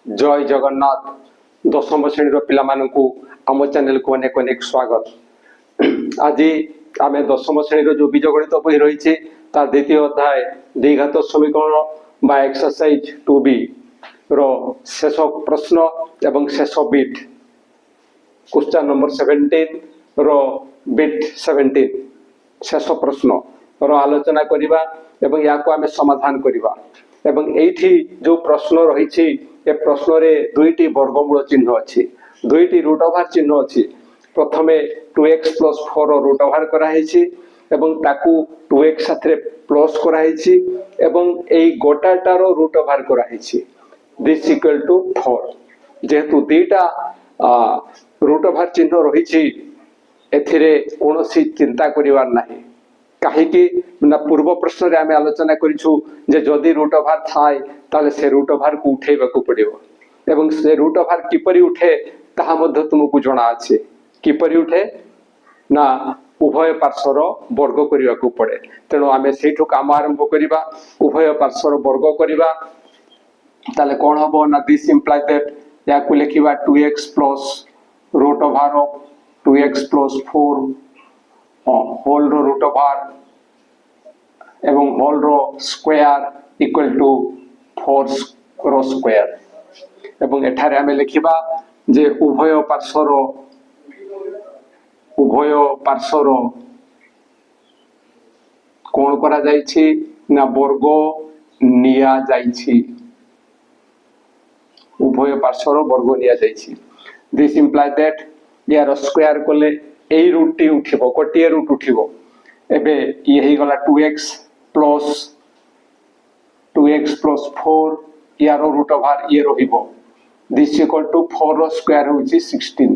जय जगन्नाथ दशम श्रेणी पिलामानंकु आम चैनल को अनेक अनेक स्वागत। आज आम दशम श्रेणी जो बीजगणित बही रही द्वितीय अध्याय द्विघात समीकरण बा एक्सरसाइज 2B रो शेष प्रश्न एवं शेष बिट क्वेश्चन नंबर 17 रो बिट 17 शेष प्रश्न रो आलोचना करिबा एवं या को आमे समाधान करिबा। एवं एठी जो प्रश्न रही ए प्रश्न रे दुईटी वर्गमूल चिन्ह अच्छी दुईटी रूट ओवर चिन्ह अच्छी। प्रथमे 2x + 4 रूट ओवर कराई एवं ताकू 2x साथे प्लस कराई एवं एई गोटाटार रूट ओवर कराई दिस इक्वल टू 4। जेहेतु दीटा रूट ओवर चिन्ह रही एथिरे कोनोसी चिंता करिवार नाही। कहीं ना पूर्व प्रश्न रे आमे आलोचना करिछु जे जदि रूट ओवर थाए ताले से रूट ओवर को उठेबाकू पड़िबो एवं से रूट ओवर किपरि उठे ताहा मध्ये तुमको जणा अछि। किपरि उठे ना उभय पार्श्वर वर्ग करिबाकू पड़े। तेणु आमे सेठु काम आरंभ करिबा उभय पार्श्वर वर्ग करिबा। ताले कोन हबो ना दिस इंप्लाय दैट या को लिखिबा 2x + root over of 2x + 4 whole रो रूट ओवर एवं होल रो square equal to 4 row square. एवं एठारे आमे लिखिबा जे उभय पार्श्वर कोन करा जायछि ना वर्ग निया जायछि। उभय पार्श्वर वर्ग निया जायछि। दिस इंप्लाय दैट यार स्क्वायर कोले एई रूट टी उठिबो कोटिए रूट उठिबो। एबे ये ही गला 2x + 4 यार रूट ओवर ये रहिबो this equal to 4 row square होची 16।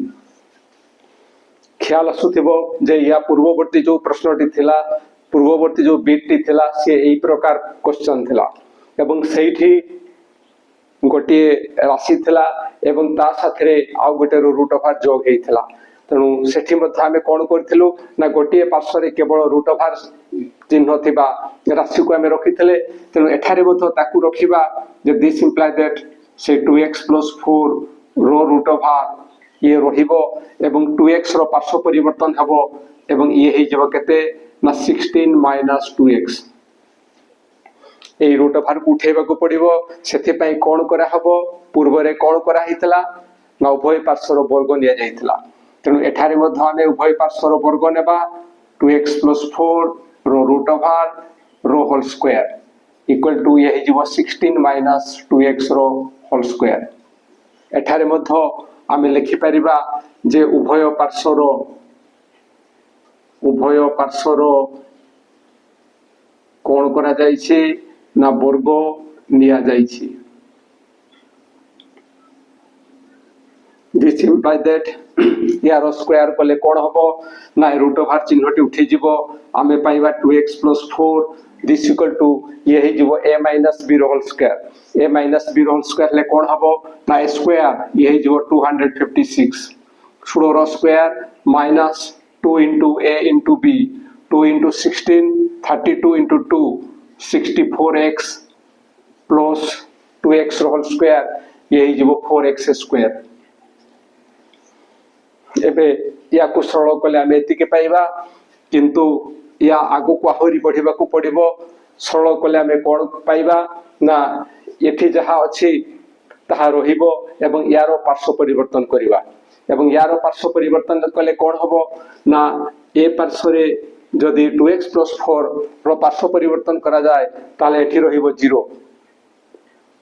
ख्याल आसुथिबो जे या पूर्ववर्ती जो प्रश्नटी थिला पूर्ववर्ती जो बिटटी थिला से एई प्रकार क्वेश्चन थिला एवं सेठी गोटिए राशि थिला एवं ता साथरे आ गोटे रूट ओवर जोग हेइथिला। तेणु सेठी मध्ये आमे कोन करथिलु ना गोटिए पार्श्व रे केवल रूट ओवर चिन्ह थिबा राशि को आमे रखिथिले। तेणु एठारे मध्ये ताकू रखिबा जे दिस इंप्लाय दैट से 2x + 4 रो रूट ओवर ये रहिबो एवं 2x रो पार्श्व परिवर्तन हबो एवं ये हे जब केते ना 16 - 2x। ए रूट ओवर को उठेबा को पड़िबो सेथे पई कोन करा हबो पूर्व रे कोन करा हितला ना उभय पार्श्व वर्ग निया जायतिला। तेणु एठारे मध्ये आमे उभय पार्श्व वर्ग नेबा 2x + 4 row root over rho whole square equal to ये हिजबो 16 - 2x रो होल स्क्वायर। एठारे मध्ये आमे लिखि परिबा जे उभय पार्श्वर कोन करा जायछि ना वर्ग निया जायछि। दिस इंप्लाय दैट यार स्क्वायर कोले कोन हबो ना रूट ओवर चिन्हटी उठी जिवो आमे पाइबा 2x + 4 दिस इक्वल टू ये हे जिवो a - b rho whole square. a - b rho whole square ले कोन हबो ना स्क्वायर ये हे जिवो 256 16 रो square minus 2 * a * b 2 * 16 32 * 2 64x plus 2x row whole square ये हे जिवो 4x स्क्वायर। एबे या को सरल कले आमे एतिके पाइबा किंतु या आगो को आहुरी बढ़िबा को पड़िबो। सरल कले आमे कोन पाइबा ना एठी जहा अछि ताहा रहिबो एवं यारो पार्श्व परिवर्तन करिबा एवं यारो पार्श्व परिवर्तन कले कोन हबो ना ए पार्श्व रे जदि 2x + 4 रो पार्श्व परिवर्तन करा जाय ताले एठी रहिबो 0।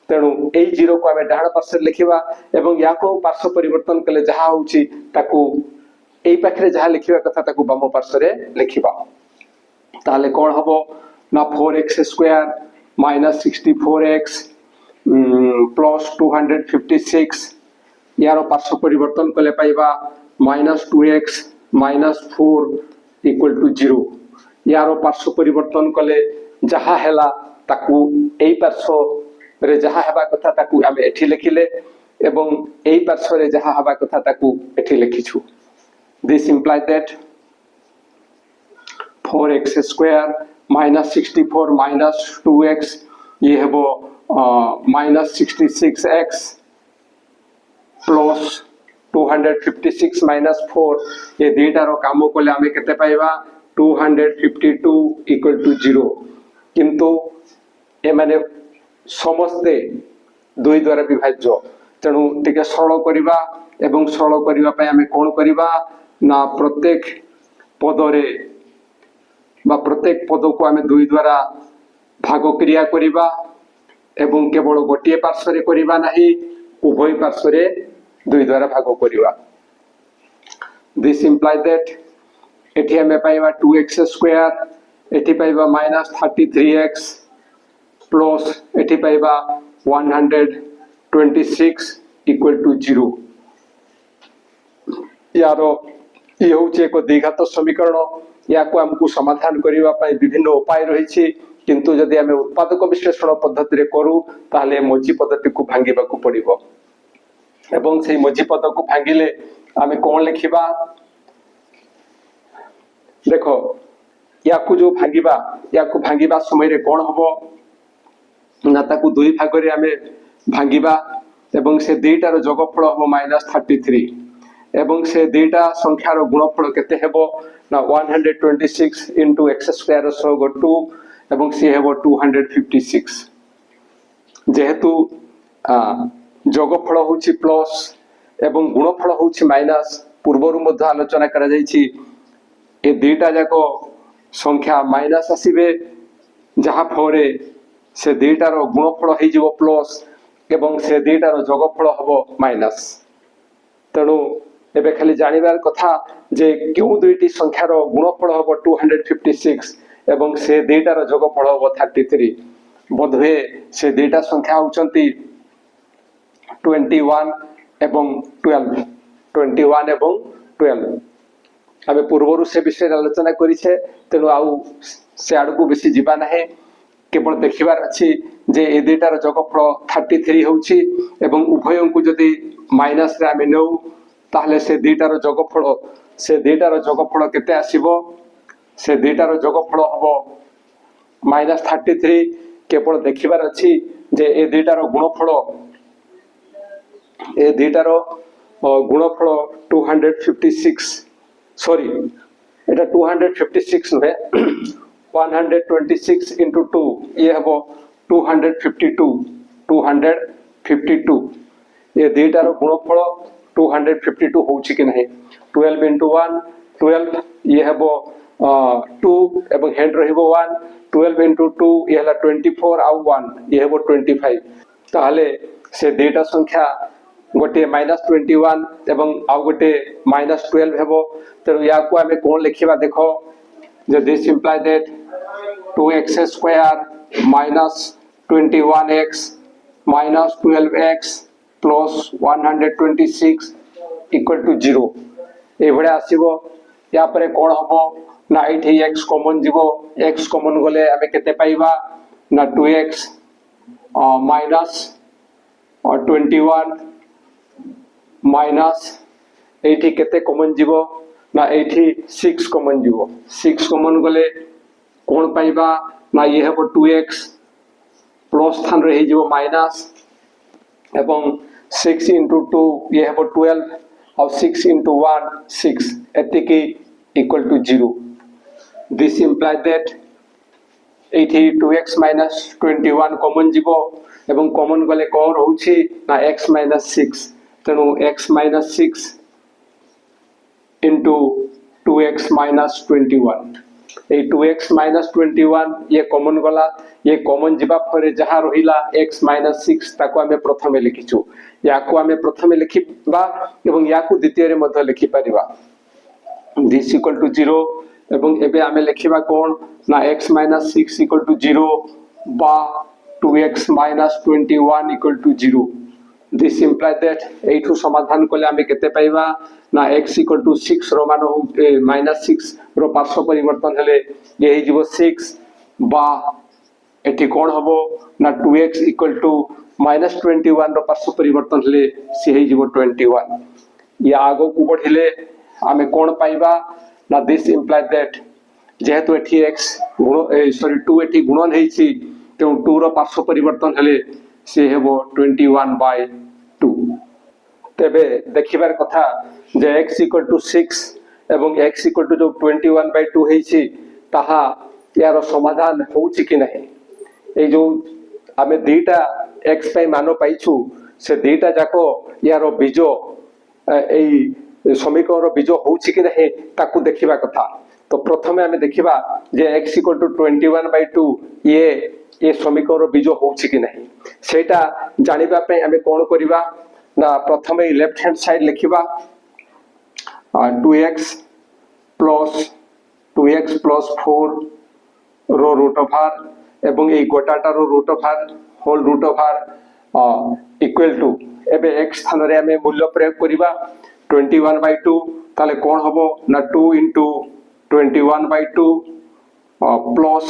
तेणु ए 0 को आमे डाहाण पार्श्व लिखिबा एवं या को पार्श्व परिवर्तन कले जहा होउची ताकू एई पाखरे जहा लिखिबा कथा ताकू बाम पार्श्व रे लिखिबा। ताले कोन हबो ना 4x स्क्वायर - 64x प्लस 256 यारो पार्श्व परिवर्तन कले पाइबा -2x - 4 इक्वल टू 0। यारो पार्श्व परिवर्तन कले जहा हैला ताकू एई पार्श्व रे जहा हेबा कथा ताकू आमे एठी लिखिले एवं एई पार्श्व रे जहा हेबा कथा ताकू एठी लिखिछु। This imply that 4x square -64 - 2x ये हेबो -66x प्लस 256 माइनस 4 ये दुईटार काम कले आम के पाइबा 252 इक्वल टू 0 किंतु ए माने समस्ते दुई द्वारा विभाज्य तेणु टिके सरल करवा एवं सरल करबा पय आमे कोन करबा ना प्रत्येक पदरे बा प्रत्येक पद को आमे दुई द्वारा भाग क्रिया करबा एवं केवल गोटे पार्श्व रे करबा नाही उभय पार्श्व रे दुई द्वारा भाग करबा दिस इम्प्लाय दैट एठी आमे पाइबा 2x स्क्वायर एठी पाइबा -33x प्लस एठी पाइबा 126 इक्वल टू 0 यार ये होचे एक द्विघात समीकरण या को हमकु समाधान करिवा पय विभिन्न उपाय रहिछि किंतु जदि हमें उत्पादक विश्लेषण पद्धति रे करू ताले मझी पद्धति को भांगिबा को पड़िबो एवं से मझी पद को भांगिले आमे कोन लिखिबा देखो या को जो भांगिबा समय रे कोन हबो ना ताकू दुई भाग रे आमे भांगिबा एवं से दुईटार जोगफल हबो -33 एवं से दुईटा संख्यार गुणफल केते हेबो ना 126 into x स्क्वायर सह 2 एवं सी हेबो 256 जेहेतु जोगफल होछि प्लस एवं गुणफल होछि माइनस पूर्वरु मध्य आलोचना करा जायछि ए दुईटा जाको संख्या माइनस आसीबे जहा फरे से दुईटार गुणफल हे जिवो प्लस एवं से दुईटार जोगफल हबो माइनस तेणु एबे खाली जानिबार कथा जे क्यों दुईटी संख्यार गुणफल हबो 256 एवं से दुईटार जोगफल हबो 33 बोधवे से दुईटा संख्या होचंती 21 एवं 12 आमे पूर्वरु से विषय आलोचना करिछे तेनु आउ से आडकू बेसी जिबा नाही केवल देखिबार अछि जे ए दुईटार जोगफल 33 होउछि एवं उभयं को जदि माइनस रे आमे नौ ताहले से दुईटार जोगफल केते आसीबो से दुईटार जोगफल हबो -33 केवल देखिबार अछि जे ए दुईटार गुणफल 256 सॉरी एटा 256 नहे 126 into 2 ये हबो 252 ये दुईटार गुणफल 252 होउछि कि नहीं 12 into 1 12 ये हबो 2 एवं हेड रहिबो 1 12 into 2 ये हला 24 आउ 1 ये हबो 25 ताले से दुईटा संख्या गोटे -21 एवं आउ गोटे -12 हेबो तेनु या को हमें कोन लिखिबा देखो जे this imply that 2x square -21x -12x plus 126 equal to 0 ए भडा आसीबो या परे कोन हबो ना एठी x कॉमन जीवो x कॉमन गले हमें केते पाइबा ना 2x -21 माइनस एठी केते कॉमन जीवो ना एठी 6 कॉमन जीवो 6 कॉमन गले कोन पाइबा ना ये हेबो 2x प्लस थान रही जीवो माइनस एवं 6 into 2 ये हेबो 12 और 6 into 1 6 एतिकी equal to 0 this imply that एठी 2x - 21 कॉमन जीवो एवं कॉमन गले कोन रहउछि ना x - 6 तेणु x - 6 into 2x - 21 ए 2x - 21 ये कॉमन गला ये कॉमन जीवा फरे जहा रहिला x - 6 ताको हमें प्रथमे लिखिछु या को हमें प्रथमे लिखिबा एवं या को द्वितीय रे मध्य लिखि परिबा दिस इक्वल टू 0 एवं एबे हमें लिखिबा कोन ना x - 6 इक्वल टू 0 बा 2x - 21 equal to 0 this imply that एठु समाधान कोले हमें केते पाइबा ना x इक्वल टू 6 रो मान -6 रो पार्श्व परिवर्तन हेले ये हे जीवो 6 बा एठी कोन हबो ना 2x इक्वल टू -21 रो पार्श्व परिवर्तन हेले से हे जीवो 21 या आगो को बढ़िले हमें कोन पाइबा ना दिस इंप्लाय दैट जेहेतु एठी x गुण सॉरी 2 एठी गुणन हेछि तेउ 2 रो पार्श्व परिवर्तन हेले से हेबो 21/2 तेबे देखिबार कथा जे x इक्वल टू 6 एवं x इक्वल टू जो 21/2 हेछि ताहा यार समाधान होउछि कि नहीं। ए जो आमे दीटा x पई मानो पाइछु से दीटा जाको यार बीजो एई समीकरण रो बीजो होउछि कि नहीं ताकू देखिबा कथा। तो प्रथमे आमे देखिबा जे x इक्वल टू 21/2 ये समीकरण रो बीजो होउछि कि नहीं सेटा जानिबा पे आमे कोन करिबा ना प्रथमे लेफ्ट हैंड साइड लिखिबा 2x plus 4 row root of r एवं ए गोटाटा रो root of r whole root of r equal to एबे x स्थान रे हमें मूल्य प्रयोग करिबा 21/2 ताले कोन हबो ना 2 into 21/2 plus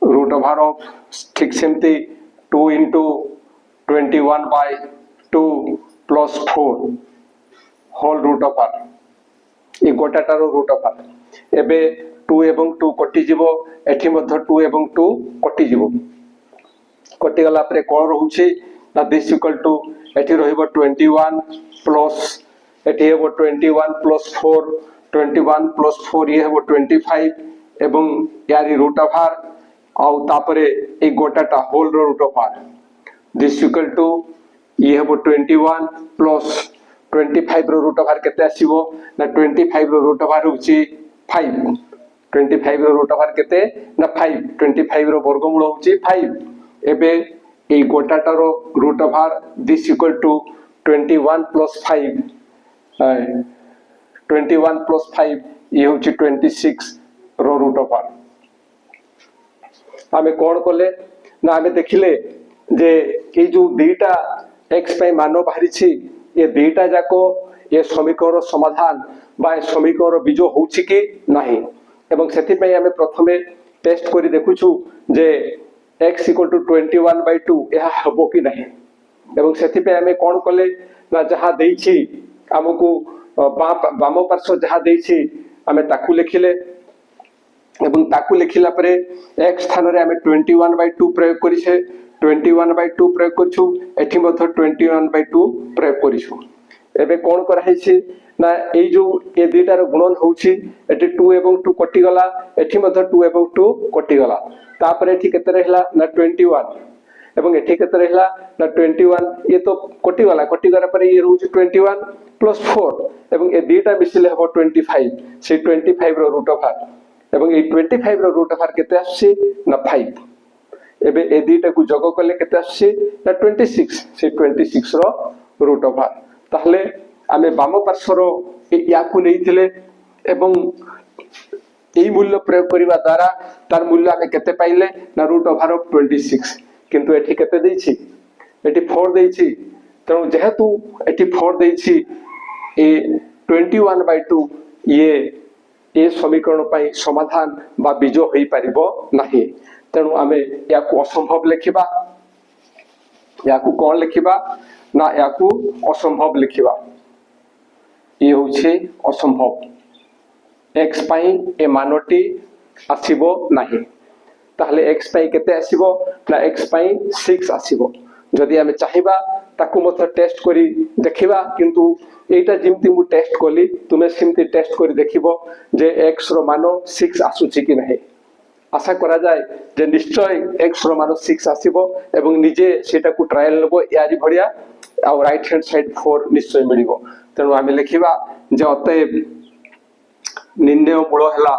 root of r of ठीक सेमती 2 into 21/2 plus 4 whole root of r ए गोटाटा रो रूट ऑफ r एबे 2 एवं 2 कटि जिवो एठी मध्ये 2 एवं 2 कटि जिवो कटि गला परे कोन रहउछि ना दिस इक्वल टू एठी रहिबो 21 प्लस एठी हेबो 21 प्लस 4 21 प्लस 4 ये हेबो 25 एवं यारी रूट ऑफ r आउ तापरे ए गोटाटा होल रो root of r this equal to ये हेबो 21 प्लस 25 रो रूट ऑफ r केते आसीबो ना 25 रो रूट ऑफ r होछि 5 25 रो रूट ऑफ r केते ना 5 25 रो वर्गमूल होछि 5 एबे ए गोटाटा रो root of r this equal to 21 plus 5 21 plus 5 ये होछि 26 रो रूट ऑफ r आमे कोन कोले ना आमे देखिले जे ए जो दुईटा x पय मानो बाहरी छी ये दुईटा जाको ये समीकरण समाधान बा समीकरण बीजो होछि कि नाही एवं सेति पय आमे प्रथमे टेस्ट करी देखुछु जे x इक्वल टू 21/2 यह हबो कि नहीं एवं सेति पे हमें कोन कले ना जहा देछि हमकु बाम पार्श्व जहा देछि हमें ताकू लिखिले एवं ताकू लिखिला परे x स्थान रे हमें 21/2 प्रयोग करिसे 21/2 प्रयोग करछु एठी मध्ये 21/2 प्रयोग करिछु एबे कोन करा हैछि ना ए जो ए दुईटार गुणन होछि एठी 2 एवं 2 कटि गला एठी मध्ये 2 एवं 2 कटि गला तापर एठी केते रहला ना 21 एवं एठी केते रहला ना 21 ये तो कटि गला पर ये रहउछि 21 प्लस 4 एवं ए दुईटा मिसिले हबो 25 से 25 रो रूट ऑफ r एवं ए 25 रो रूट ऑफ r केते आछि ना 5 एबे ए दुईटा को जोग करले केते आछि ना 26 से 26 रो रूट ऑफ r ताहले आमे बाम पार्श्व रो याकू नेइथिले एवं এই মূল্য প্রয়োগ করিবা দ্বারা তার মূল্য আমি কেতে পাইলে না रूट ओवर ऑफ 26 কিন্তু এটি কেতে দেইছি এটি 4 দেইছি তেনু যেহেতু এটি 4 দেইছি এ 21/2 ये ए समीकरण पाई समाधान बा बीज होई परिबो नाही तेनु आमे याकू असंभव लिखिबा याकू कोन लिखिबा ना याकू असंभव लिखिबा ये होछि असंभव x पाई ए मानोटी आसीबो नाही ताहले x पाई केते आसीबो ना x पाई 6 आसीबो जदि हमें चाहिबा ताकू मत टेस्ट करी देखिबा किंतु एटा जिमती मु टेस्ट कोली तुमे सिमती टेस्ट करी देखिबो जे x रो मानो 6 आसुची कि नाही आशा करा जाय जे निश्चय x रो मानो 6 आसीबो एवं निजे सेटा को ट्रायल लेबो यारी भडिया आ राइट हैंड साइड 4 निश्चय मिलिबो तेनु हमें लिखिबा जे अतएव निर्णय मूल हैला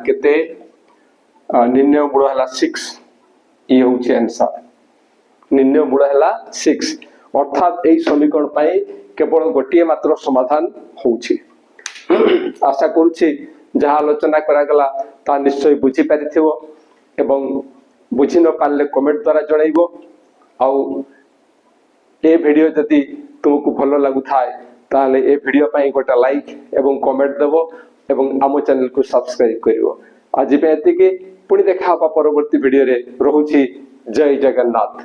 केते निर्णय मूल हैला 6 ये होछि आंसर निर्णय मूल हैला 6 अर्थात एई समीकरण पाई केवल गोटिए मात्र समाधान होछि आशा करूछि जहा आलोचना करा गला ता निश्चय बुझी पारिथिबो एवं बुझी न पारले कमेंट द्वारा जणाइबो आउ ए वीडियो जदि तुमको भलो लागु थाए ताले ए वीडियो पाई गोटा लाइक एवं कमेंट देबो एवं आमो चैनल को सब्सक्राइब करिवो आज पे एति के पुणी देखा परवर्ती वीडियो रे रहूची जय जगन्नाथ।